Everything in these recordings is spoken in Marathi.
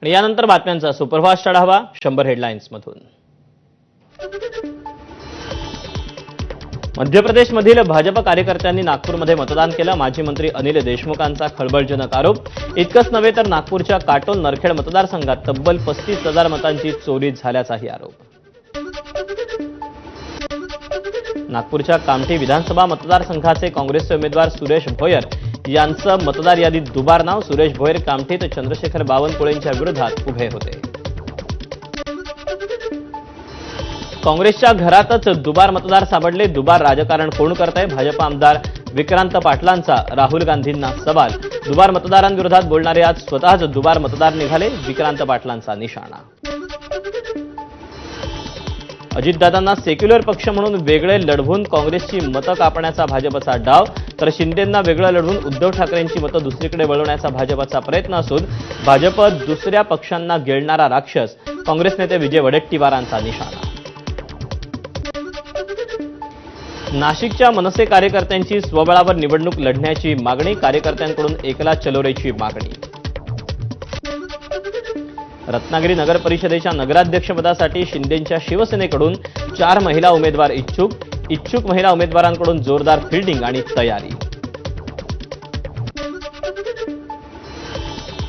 आणि यानंतर बातम्यांचा सुपरफास्ट आढावा 100 हेडलाईन्स मधून। मध्य प्रदेशमधील भाजप कार्यकर्त्यांनी नागपूरमध्ये मतदान केलं। माजी मंत्री अनिल देशमुखांचा खळबळजनक आरोप। इतकंच नव्हे तर नागपूरच्या काटोल नरखेड मतदारसंघात तब्बल 35,000 मतांची चोरी झाल्याचाही आरोप। नागपूरच्या कामठी विधानसभा मतदारसंघाचे काँग्रेसचे उमेदवार सुरेश भोयर यांचं मतदार यादीत दुबार नाव। सुरेश भोयर कामठीत चंद्रशेखर बावनकुळेंच्या विरोधात उभे होते। काँग्रेसच्या घरातच दुबार मतदार सापडले। दुबार राजकारण कोण करतंय? भाजप आमदार विक्रांत पाटलांचा राहुल गांधींना सवाल। दुबार मतदारांविरोधात बोलणारे आज स्वतःच दुबार मतदार निघाले, विक्रांत पाटलांचा निशाणा। अजितदादांना सेक्युलर पक्ष म्हणून वेगळे लढवून काँग्रेसची मतं कापण्याचा भाजपचा डाव, तर शिंदेंना वेगळं लढवून उद्धव ठाकरेंची मतं दुसरीकडे वळवण्याचा भाजपचा प्रयत्न असून भाजप दुसऱ्या पक्षांना गिळणारा राक्षस, काँग्रेस नेते विजय वडेट्टीवारांचा निशाणा। नाशिकच्या मनसे कार्यकर्त्यांची स्वबळावर निवडणूक लढण्याची मागणी, कार्यकर्त्यांकडून एकला चलोरेची मागणी। रत्नागिरी नगर परिषदेच्या नगराध्यक्षपदासाठी शिंदेंच्या शिवसेनेकडून 4 महिला उमेदवार इच्छुक महिला उमेदवारांकडून जोरदार फिल्डिंग आणि तयारी।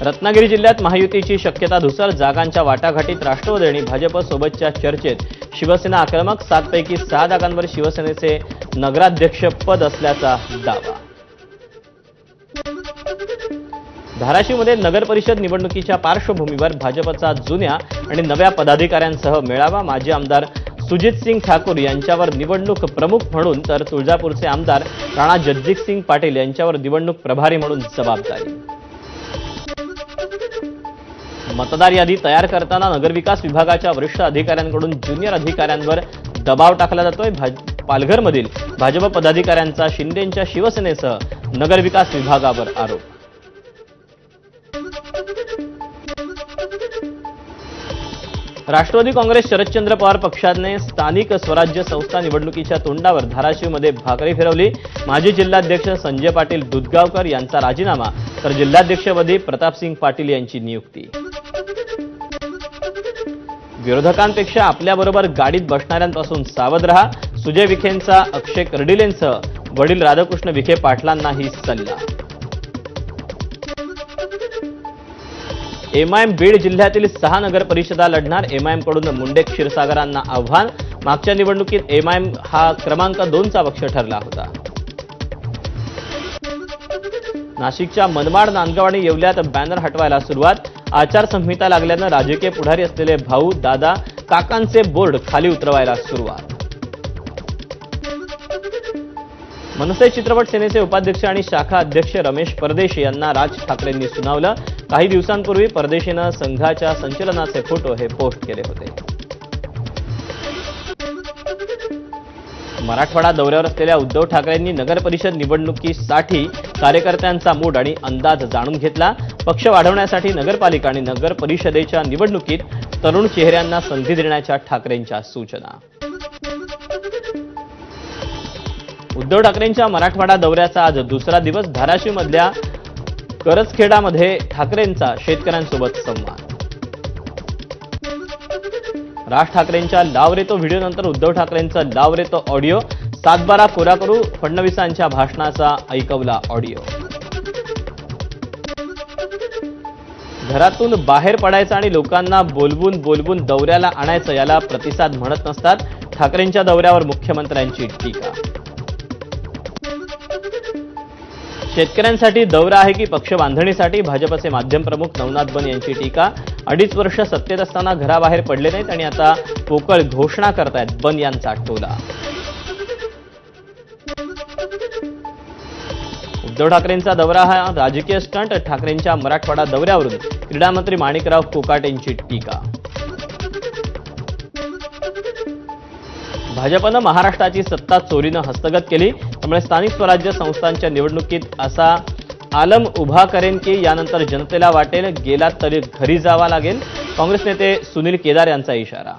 रत्नागिरी जिल्ह्यात महायुतीची शक्यता धुसर, जागांच्या वाटाघाटीत राष्ट्रवादी आणि भाजप सोबतच्या चर्चेत शिवसेना आक्रमक। 7 पैकी 6 जागांवर शिवसेनेचे नगराध्यक्षपद असल्याचा दावा। धाराशिवमध्ये नगर परिषद निवडणुकीच्या पार्श्वभूमीवर भाजपचा जुन्या आणि नव्या पदाधिकाऱ्यांसह मेळावा। माजी आमदार सुजितसिंग ठाकूर यांच्यावर निवडणूक प्रमुख म्हणून तर तुळजापूरचे आमदार राणा जगजितसिंग पाटील यांच्यावर निवडणूक प्रभारी म्हणून जबाबदारी। मतदार यादी तयार करताना नगरविकास विभागाच्या वरिष्ठ अधिकाऱ्यांकडून ज्युनियर अधिकाऱ्यांवर दबाव टाकला जातोय। पालघरमधील भाजप पदाधिकाऱ्यांचा शिंदेंच्या शिवसेनेसह नगरविकास विभागावर आरोप। राष्ट्रवादी काँग्रेस शरदचंद्र पवार पक्षाने स्थानिक स्वराज्य संस्था निवडणुकीच्या तोंडावर धाराशिवमध्ये भाकरी फिरवली। माजी जिल्हाध्यक्ष संजय पाटील दुधगावकर यांचा राजीनामा, तर जिल्हाध्यक्षपदी प्रतापसिंग पाटील यांची नियुक्ती। विरोधकांपेक्षा आपल्याबरोबर गाडीत बसणाऱ्यांपासून सावध रहा, सुजय विखेंचा अक्षय कर्डिलेंसह वडील राधाकृष्ण विखे पाटलांनाही सल्ला। एमआयएम बीड जिल्ह्यातील 6 नगर परिषदा लढणार, एमआयएम कडून मुंडे क्षीरसागरांना आव्हान। मागच्या निवडणुकीत एमआयएम हा क्रमांक 2चा पक्ष ठरला होता। नाशिकच्या मनमाड, नांदगाव आणि येवल्यात बॅनर हटवायला सुरुवात। आचारसंहिता लागल्यानं राजकीय पुढारी असलेले भाऊ, दादा, काकांचे बोर्ड खाली उतरवायला सुरुवात। मनसे चित्रपट सेनेचे उपाध्यक्ष आणि शाखा अध्यक्ष रमेश परदेशी यांना राज ठाकरेंनी सुनावलं। काही दिवसांपूर्वी परदेशीनं संघाच्या संचलनाचे फोटो हे पोस्ट केले होते। मराठवाडा दौऱ्यावर असलेल्या उद्धव ठाकरेंनी नगर परिषद निवडणुकीसाठी कार्यकर्त्यांचा मूड आणि अंदाज जाणून घेतला। पक्ष वाढवण्यासाठी नगरपालिका आणि नगर परिषदेच्या निवडणुकीत तरुण चेहऱ्यांना संधी देण्याच्या ठाकरेंच्या सूचना। उद्धव ठाकरेंच्या मराठवाडा दौऱ्याचा आज दुसरा दिवस। धाराशिवमधल्या करजखेडामध्ये ठाकरेंचा शेतकऱ्यांसोबत संवाद। राज ठाकरेंच्या लाव रे तो व्हिडिओनंतर उद्धव ठाकरेंचा लाव रे तो ऑडिओ। 7/12 कोरा करू, फडणवीसांच्या भाषणाचा ऐकवला ऑडिओ। घरातून बाहेर पडायचं आणि लोकांना बोलवून दौऱ्याला आणायचं, याला प्रतिसाद म्हणत नसतात, ठाकरेंच्या दौऱ्यावर मुख्यमंत्र्यांची टीका। शेतकऱ्यांसाठी दौरा आहे की पक्ष बांधणीसाठी, भाजपचे माध्यम प्रमुख नवनाथ बन यांची टीका। 2.5 वर्ष सत्तेत असताना घराबाहेर पडले नाहीत आणि आता पोकळ घोषणा करतायत, बन यांचा टोला। उद्धव ठाकरेंचा दौरा हा राजकीय स्टंट, ठाकरेंच्या मराठवाडा दौऱ्यावरून क्रीडा मंत्री माणिकराव कोकाटेंची टीका। भाजपनं महाराष्ट्राची सत्ता चोरीनं हस्तगत केली, त्यामुळे स्थानिक स्वराज्य संस्थांच्या निवडणुकीत असा आलम उभा करेन की यानंतर जनतेला वाटेल गेला तरी घरी जावा लागेल, काँग्रेस नेते सुनील केदार यांचा इशारा।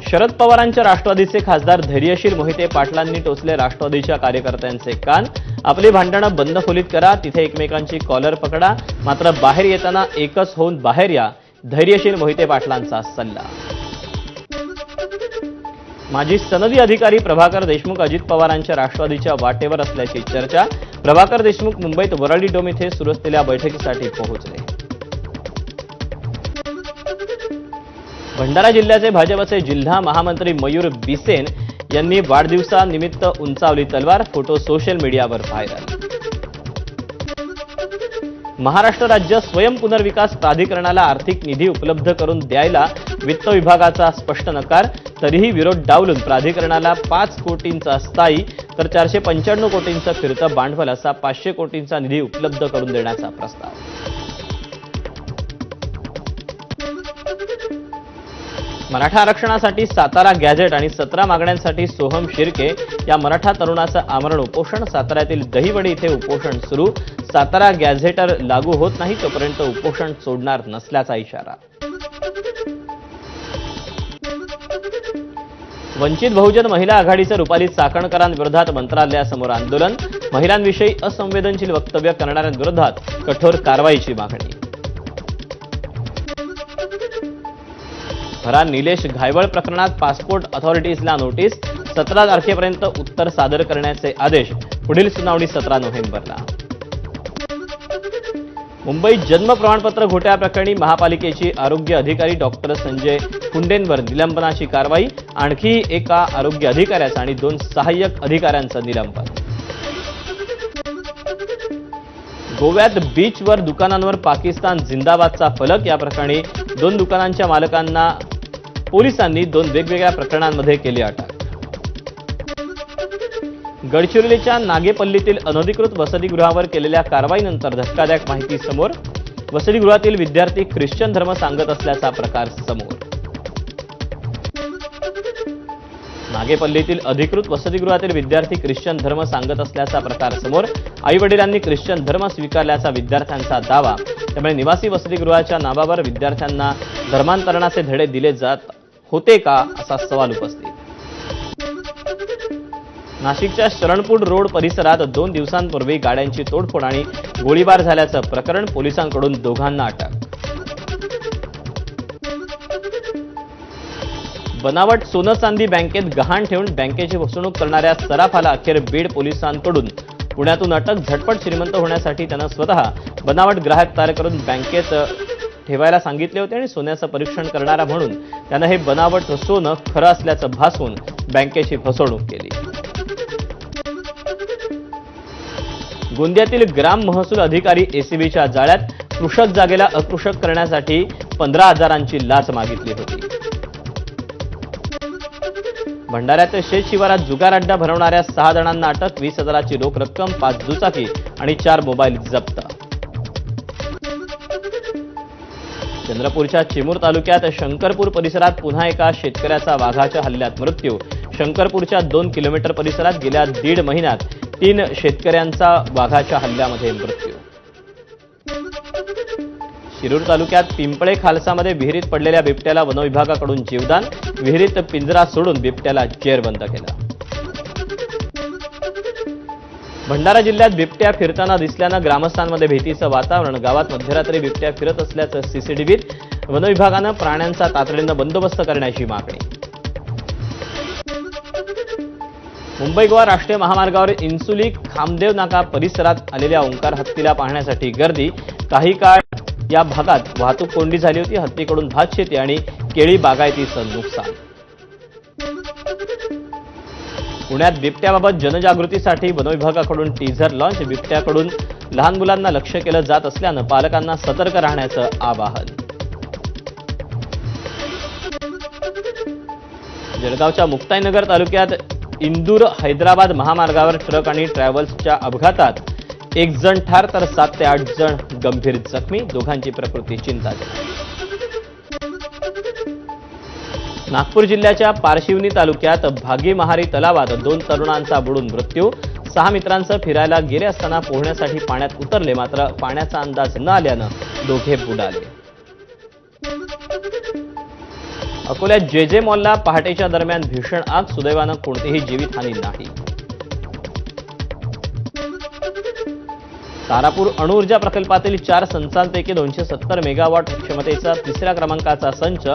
शरद पवारांच्या राष्ट्रवादीचे खासदार धैर्यशील मोहिते पाटलांनी टोचले राष्ट्रवादीच्या कार्यकर्त्यांचे कान। आपली भांडणं बंद खोलीत करा, तिथे एकमेकांची कॉलर पकडा, मात्र बाहेर येताना एकच होऊन बाहेर या, धैर्यशील मोहिते पाटलांचा सल्ला. माजी सनदी अधिकारी प्रभाकर देशमुख अजित पवारांच्या राष्ट्रवादीच्या वाटेवर असल्याची चर्चा. प्रभाकर देशमुख मुंबईत वरळी डोम येथे सुरू असलेल्या बैठकीसाठी पोहोचले. भंडारा जिल्ह्याचे भाजपचे जिल्हा महामंत्री मयूर बिसेन यांनी वाढदिवसानिमित्त उंचावली तलवार. फोटो सोशल मीडियावर व्हायरल. महाराष्ट्र राज्य स्वयं पुनर्विकास प्राधिकरणाला आर्थिक निधी उपलब्ध करून द्यायला वित्त विभागाचा स्पष्ट नकार. तरीही विरोध डावलून प्राधिकरणाला 5 कोटींचा स्थायी तर 495 कोटींचं फिरतं भांडवल असा 500 कोटींचा निधी उपलब्ध करून देण्याचा प्रस्ताव. मराठा आरक्षणासाठी सातारा गॅझेट आणि 17 मागण्यांसाठी सोहम शिर्के या मराठा तरुणाचं आमरण उपोषण. साताऱ्यातील दहिवडी इथे उपोषण सुरू. सातारा गॅझेटर लागू होत नाही तोपर्यंत उपोषण सोडणार नसल्याचा इशारा. वंचित बहुजन महिला आघाडीचं रुपाली चाकणकरांविरोधात मंत्रालयासमोर आंदोलन. महिलांविषयी असंवेदनशील वक्तव्य करणाऱ्यांविरोधात कठोर कारवाईची मागणी. भरा निलेश घायवळ प्रकरणात पासपोर्ट अथॉरिटीजला नोटीस. 17 तारखेपर्यंत उत्तर सादर करण्याचे आदेश. पुढील सुनावणी 17 नोव्हेंबरला. मुंबईत जन्म प्रमाणपत्र घोटाळ्याप्रकरणी महापालिकेची आरोग्य अधिकारी डॉक्टर संजय कुंडेंवर निलंबनाची कारवाई. आणखी एका आरोग्य अधिकाऱ्याचं आणि 2 सहाय्यक अधिकाऱ्यांचं निलंबन. गोव्यात बीचवर दुकानांवर पाकिस्तान जिंदाबादचा फलक. या प्रकरणी 2 दुकानांच्या मालकांना पोलिसांनी 2 वेगवेगळ्या प्रकरणांमध्ये केली अटक. गडचिरोलीच्या नागेपल्लीतील अनधिकृत वसतिगृहावर केलेल्या कारवाईनंतर धक्कादायक माहिती समोर. वसतिगृहातील विद्यार्थी ख्रिश्चन धर्म सांगत असल्याचा प्रकार समोर. नागेपल्लीतील अधिकृत वसतिगृहातील विद्यार्थी ख्रिश्चन धर्म सांगत असल्याचा प्रकार समोर. आई-वडिलांनी ख्रिश्चन धर्म स्वीकारल्याचा विद्यार्थ्यांचा दावा. त्यामुळे निवासी वसतिगृहाच्या नावावर विद्यार्थ्यांना धर्मांतरणाचे धडे दिले जात होते का असा सवाल उपस्थित. नाशिकच्या शरणपूर रोड परिसरात 2 दिवसांपूर्वी गाड्यांची तोडफोड आणि गोळीबार झाल्याचं प्रकरण. पोलिसांकडून 2 दोघांना अटक. बनावट सोनं चांदी बँकेत गहाण ठेवून बँकेची फसवणूक करणाऱ्या सराफाला अखेर बीड पोलिसांकडून पुण्यातून अटक. झटपट श्रीमंत होण्यासाठी त्यानं स्वतः बनावट ग्राहक तयार करून बँकेत ठेवायला सांगितले होते आणि सोन्याचं परीक्षण करणारा म्हणून त्यानं हे बनावट सोनं खरं असल्याचं भासवून बँकेची फसवणूक केली. गोंदियातील ग्राम महसूल अधिकारी एसीबीच्या जाळ्यात. कृषक जागेला अकृषक करण्यासाठी 15,000ची लाच मागितली होती. भंडाऱ्यात शेत शिवारात जुगार अड्डा भरवणाऱ्या 6 जणांना अटक. 20,000ची रोख रक्कम, 5 दुचाकी आणि 4 मोबाईल जप्त. चंद्रपूरच्या चिमूर तालुक्यात शंकरपूर परिसरात पुन्हा एका शेतकऱ्याचा वाघाच्या हल्ल्यात मृत्यू. शंकरपूरच्या 2 किलोमीटर परिसरात गेल्या 1.5 महिन्यात 3 शेतकऱ्यांचा वाघाच्या हल्ल्यामध्ये मृत्यू. शिरूर तालुक्यात पिंपळे खालसामध्ये विहिरीत पडलेल्या बिबट्याला वनविभागाकडून जीवदान. विहिरीत पिंजरा सोडून बिबट्याला जेरबंद केलं. भंडारा जिल्ह्यात बिबट्या फिरताना दिसल्यानं ग्रामस्थांमध्ये भीतीचं वातावरण. गावात मध्यरात्री बिबट्या फिरत असल्याचं सीसीटीव्हीत. वनविभागानं प्राण्यांचा तातडीनं बंदोबस्त करण्याची मागणी. मुंबई गोवा राष्ट्रीय महामार्गावर इन्सुली खामदेव नाका परिसरात आलेल्या ओंकार हत्तीला पाहण्यासाठी गर्दी. काही काळ या भागात वाहतूक कोंडी झाली होती. हत्तीकडून भातशेती आणि केळी बागायतीचं नुकसान. पुण्यात बिबट्याबाबत जनजागृतीसाठी वनविभागाकडून टीझर लॉन्च. बिबट्याकडून लहान मुलांना लक्ष्य केलं जात असल्यानं पालकांना सतर्क राहण्याचं आवाहन. जळगावच्या मुक्ताईनगर तालुक्यात इंदूर हैदराबाद महामार्गावर ट्रक आणि ट्रॅव्हल्सच्या अपघातात 1 जण ठार तर 7 ते 8 जण गंभीर जखमी. दोघांची प्रकृती चिंताजनक. नागपूर जिल्ह्याच्या पारशिवनी तालुक्यात भागी महारी तलावात 2 तरुणांचा बुडून मृत्यू. 6 मित्रांसह फिरायला गेले असताना पोहण्यासाठी पाण्यात उतरले, मात्र पाण्याचा अंदाज न आल्यानं दोघे बुडाले. अकोल्यात जे मॉलला पहाटेच्या दरम्यान भीषण आग. सुदैवानं कोणतीही जीवितहानी नाही. तारापूर अणुऊर्जा प्रकल्पातील 4 संचांपैकी 270 मेगावॉट क्षमतेचा तिसऱ्या क्रमांकाचा संच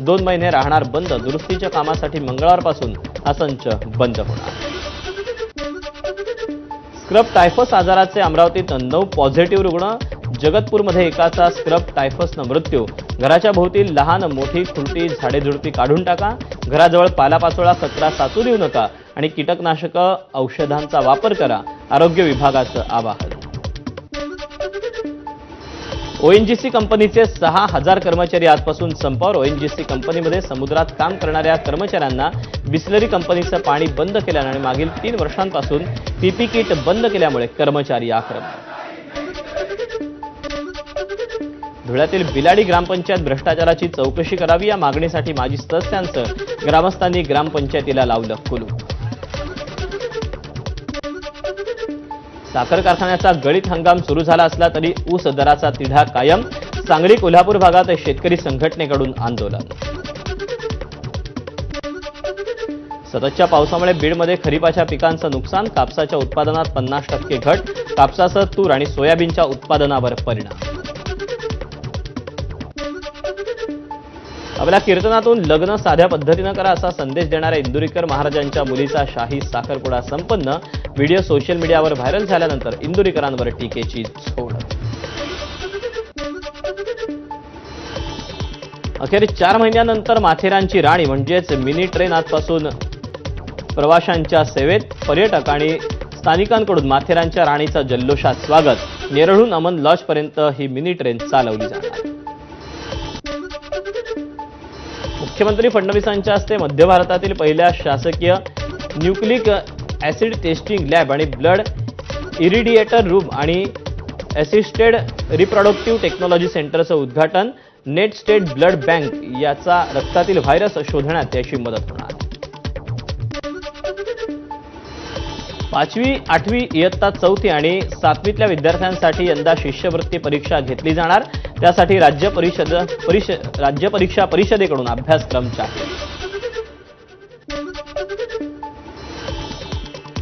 2 महिने राहणार बंद. दुरुस्तीच्या कामासाठी मंगळवारपासून हा संच बंद होणार. स्क्रब टायफस आजाराचे अमरावतीत 9 पॉझिटिव्ह रुग्ण. जगतपूरमध्ये एकाचा स्क्रब टायफसनं मृत्यू. घराच्या भोवती लहान मोठी खुरटी झाडेझुडपी काढून टाका. घराजवळ पालापाचोळा कचरा साचू देऊ नका आणि कीटकनाशक औषधांचा वापर करा. आरोग्य विभागाचं आवाहन. ओएनजीसी कंपनीचे 6,000 कर्मचारी आजपासून संपावर. ओएनजीसी कंपनीमध्ये समुद्रात काम करणाऱ्या कर्मचाऱ्यांना बिस्लरी कंपनीचं पाणी बंद केल्यानं आणि मागील 3 वर्षांपासून पीपी किट बंद केल्यामुळे कर्मचारी आक्रमक. धुळ्यातील बिलाडी ग्रामपंचायत भ्रष्टाचाराची चौकशी करावी या मागणीसाठी माजी सदस्यांसह ग्रामस्थांनी ग्रामपंचायतीला लावलं कुलूप. साखर कारखान्याचा गळीत हंगाम सुरू झाला असला तरी ऊस दराचा तिढा कायम. सांगली कोल्हापूर भागात शेतकरी संघटनेकडून आंदोलन. सततच्या पावसामुळे बीडमध्ये खरीपाच्या पिकांचं नुकसान. कापसाच्या उत्पादनात 50% घट. कापसासह तूर आणि सोयाबीनच्या उत्पादनावर परिणाम. आपल्या कीर्तनातून लग्न साध्या पद्धतीनं करा असा संदेश देणाऱ्या इंदुरीकर महाराजांच्या मुलीचा शाही साखरपुडा संपन्न. व्हिडिओ सोशल मीडियावर व्हायरल झाल्यानंतर इंदुरीकरांवर टीकेची झोड. अखेर 4 महिन्यानंतर माथेरानची राणी म्हणजेच मिनी ट्रेन आजपासून प्रवाशांच्या सेवेत. पर्यटक आणि स्थानिकांकडून माथेरानच्या राणीचं जल्लोषात स्वागत. नेरळहून अमन लॉजपर्यंत ही मिनी ट्रेन चालवली जाणार. मुख्यमंत्री फडणवीसांच्या हस्ते मध्य भारतातील पहिल्या शासकीय न्यूक्लिक ऍसिड टेस्टिंग लॅब आणि ब्लड इरिडिएटर रूम आणि असिस्टेड रिप्रोडक्टिव्ह टेक्नॉलॉजी सेंटरचं उद्घाटन. नेट स्टेट ब्लड बँक याचा रक्तातील व्हायरस शोधण्यात याची मदत होणार. 5वी, 8वी, इयत्ता 4थी आणि 7वीतल्या विद्यार्थ्यांसाठी यंदा शिष्यवृत्ती परीक्षा घेतली जाणार. त्यासाठी राज्य परीक्षा परिषदेकडून अभ्यासक्रम जाहीर.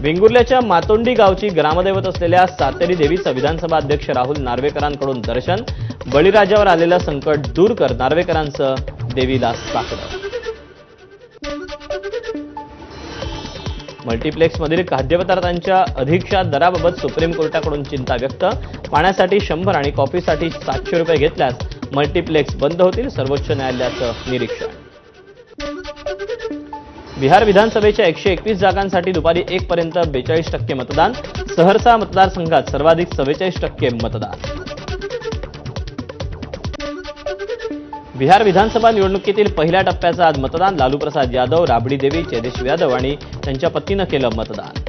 वेंगुर्ल्याच्या मातोंडी गावची ग्रामदैवत असलेल्या सातेरी देवीचं विधानसभा अध्यक्ष राहुल नार्वेकरांकडून दर्शन. बळीराजावर आलेलं संकट दूर कर. नार्वेकरांचं देवीला साकडं. मल्टीप्लेक्समधील खाद्यपदार्थांच्या अधिकच्या दराबाबत सुप्रीम कोर्टाकडून चिंता व्यक्त. पाण्यासाठी 100 आणि कॉफीसाठी 700 रुपये घेतल्यास मल्टीप्लेक्स बंद होतील. सर्वोच्च न्यायालयाचं निरीक्षण. बिहार विधानसभेच्या 121 जागांसाठी दुपारी 1 पर्यंत 42% मतदान. सहरसा मतदारसंघात सर्वाधिक 44% मतदान. बिहार विधानसभा निवडणुकीतील पहिल्या टप्प्याचं आज मतदान. लालू प्रसाद यादव, राबडी देवी, चेदेश्वर यादव आणि त्यांच्या पत्नीनं केलं मतदान.